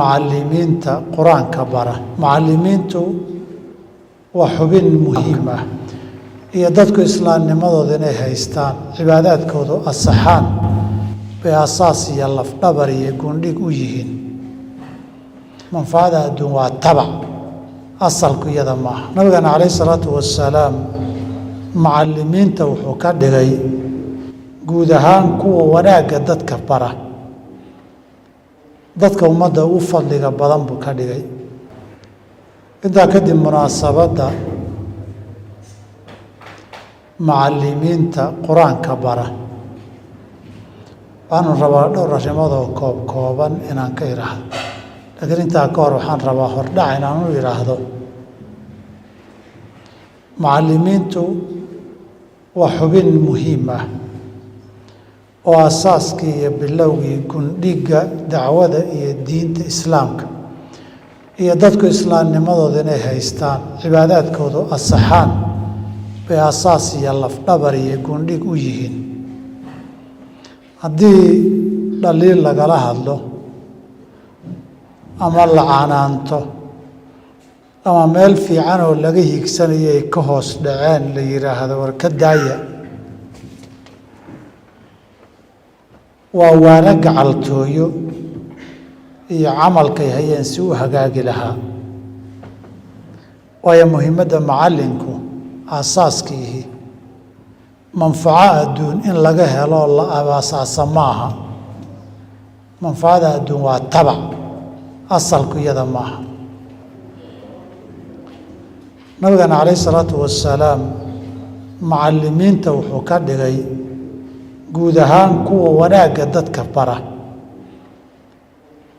macallimiinta quraanka bara macallimiintu waa xubin muhiim ah iyo dadku islaamnimadooda inay haystaan cibaadaadkoodu asaxaan bay asaas iyo lafdhabar iyo gundhig u yihiin manfaada adduun waa tabac asalku iyada maaha nabigana calayhi salaatu wasalaam macallimiinta wuxuu ka dhigay guud ahaan kuwa wanaagga dadka bara dadka ummadda u fadliga badan buu ka dhigay intaa kadib munaasabadda macallimiinta qur-aanka bara waxaanu rabaa dhowr arrimood oo kooban inaan ka idhaahdo laakiin intaa ka hor waxaan rabaa hordhac inaan u idhaahdo macallimiintu waa xubin muhiim ah oo asaaskii iyo bilowgii gundhigga dacwada iyo diinta islaamka iyo dadku islaamnimadooda inay haystaan cibaadaadkoodu asaxaan bay asaas iyo lafdhabar iyo gundhig u yihiin haddii dhaliil lagala hadlo ama la canaanto ama meel fiican oo laga hiigsanayo ay ka hoos dhaceen la yidhaahdo war ka daaya waa waana gacaltooyo iyo camalkay hayeen si u hagaagi lahaa waayo muhiimadda macallinku aasaaskiihi manfaco adduun in laga helo la asaasa maaha manfacada adduun waa tabac asalku iyada maaha nabigana calayhi salaatu wasalaam macallimiinta wuxuu ka dhigay guud ahaan kuwa wanaagga dadka bara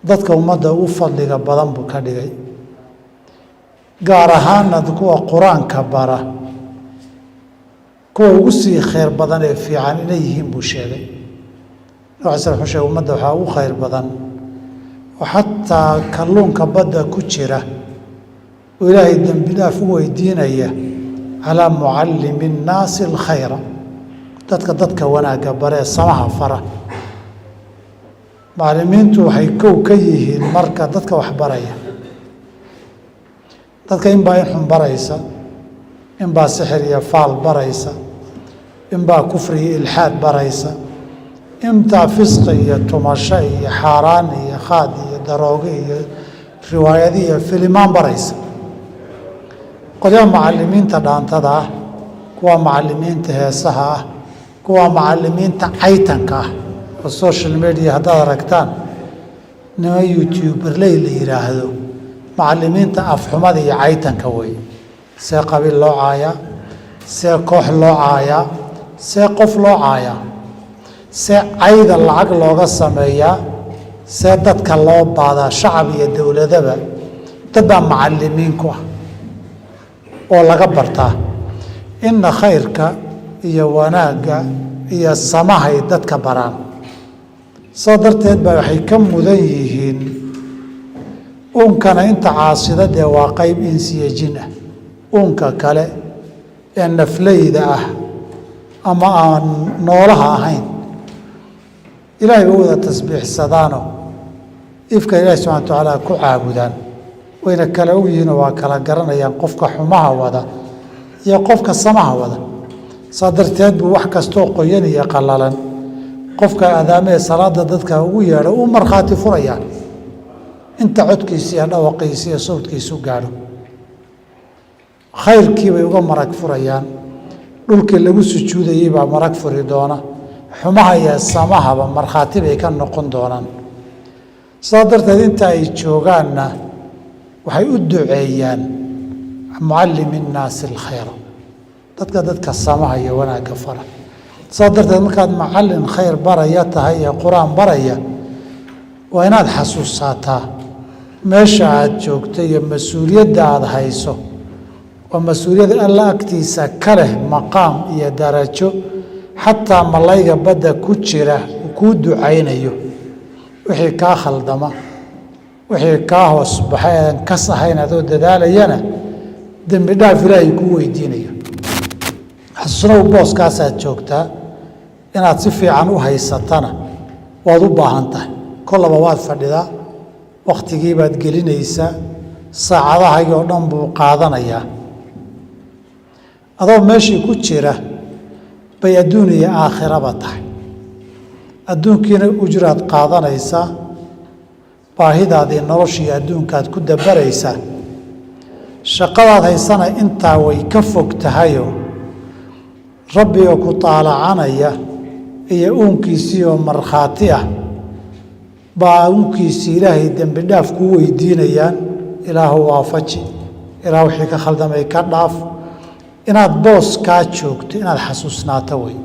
dadka ummadda u fadliga badan buu ka dhigay gaar ahaanna kuwa qur-aanka bara kuwa ugu sii khayr badan ee fiican inay yihiin buu sheegay nabi sal wuxuu sheegay ummadda waxaa ugu khayr badan oo xataa kalluunka badda ku jira oo ilaahay dembi dhaaf u weydiinaya calaa mucallimi nnaasi alkhayra dadka wanaagga baree samaha fara macallimiintu waxay kow ka yihiin marka dadka wax baraya dadka inbaa in xun baraysa inbaa sixir iyo faal baraysa inbaa kufri iyo ilxaad baraysa intaa fisqi iyo tumasho iyo xaaraan iyo khaad iyo darooge iyo riwaayadi iyo filimaan baraysa qolyaha macallimiinta dhaantada ah kuwa macallimiinta heesaha ah kuwa macallimiinta caytanka ah oo social media haddaad aragtaan nima youtuberley la yidhaahdo macallimiinta afxumada iyo caytanka wey see qabiil loo caayaa see koox loo caayaa see qof loo caayaa see cayda lacag looga sameeyaa see dadka loo baadaa shacab iyo dowladaba dad baa macallimiin ku ah oo laga bartaa inna khayrka iyo wanaagga iyo samahay dadka baraan soo darteed baa waxay ka mudan yihiin uunkana inta caasidadee waa qayb insiya jin ah uunka kale ee nafleyda ah ama aan noolaha ahayn ilaahay ba wada tasbiixsadaano ifka ilaahi subxana wa tacaala ku caabudaan wayna kala og yihiinoo waa kala garanayaan qofka xumaha wada iyo qofka samaha wada saa darteed buu wax kastoo qoyan iyo qallalan qofka aadaamee salaada dadka ugu yeedho uu markhaati furayaa inta codkiisa iyo dhawaqiisa iyo sawdkiisu gaadho khayrkii bay uga marag furayaan dhulkii lagu sujuudayey baa marag furi doona xumaha iyo samahaba markhaati bay ka noqon doonaan sidaa darteed inta ay joogaanna waxay u duceeyaan mucallimi nnaasi alkhayra dadka samaha iyo wanaagga fara sidaa darteed markaad macallin khayr baraya tahay ee qur-aan baraya waa inaad xasuusaataa meesha aad joogto iyo mas-uuliyadda aada hayso waa mas-uuliyad alla agtiisa ka leh maqaam iyo darajo xataa malayga badda ku jira uu kuu ducaynayo wixii kaa khaldama wixii kaa hoos baxay aadan kas ahayn adoo dadaalayana dembi dhaaf ilaahay kuu weydiinayo xasuusnow booskaasaad joogtaa inaad si fiican u haysatana waad u baahan tahay kollaba waad fadhidaa waqtigii baad gelinaysaa saacadahaagii oo dhan buu qaadanayaa adoo meeshii ku jira bay adduun iyo aakhiraba tahay adduunkiina ujraad qaadanaysaa baahidaadii noloshii adduunkaad ku dabaraysaa shaqadaad haysana intaa way ka fog tahayo rabbiga ku taalacanaya iyo uunkiisii oo markhaati ah baa uunkiisii ilaahay dembi dhaaf kuu weydiinayaan ilaahu waafaji ilaah wixii ka khaldamay ka dhaaf inaad boos kaa joogto inaad xasuusnaato wey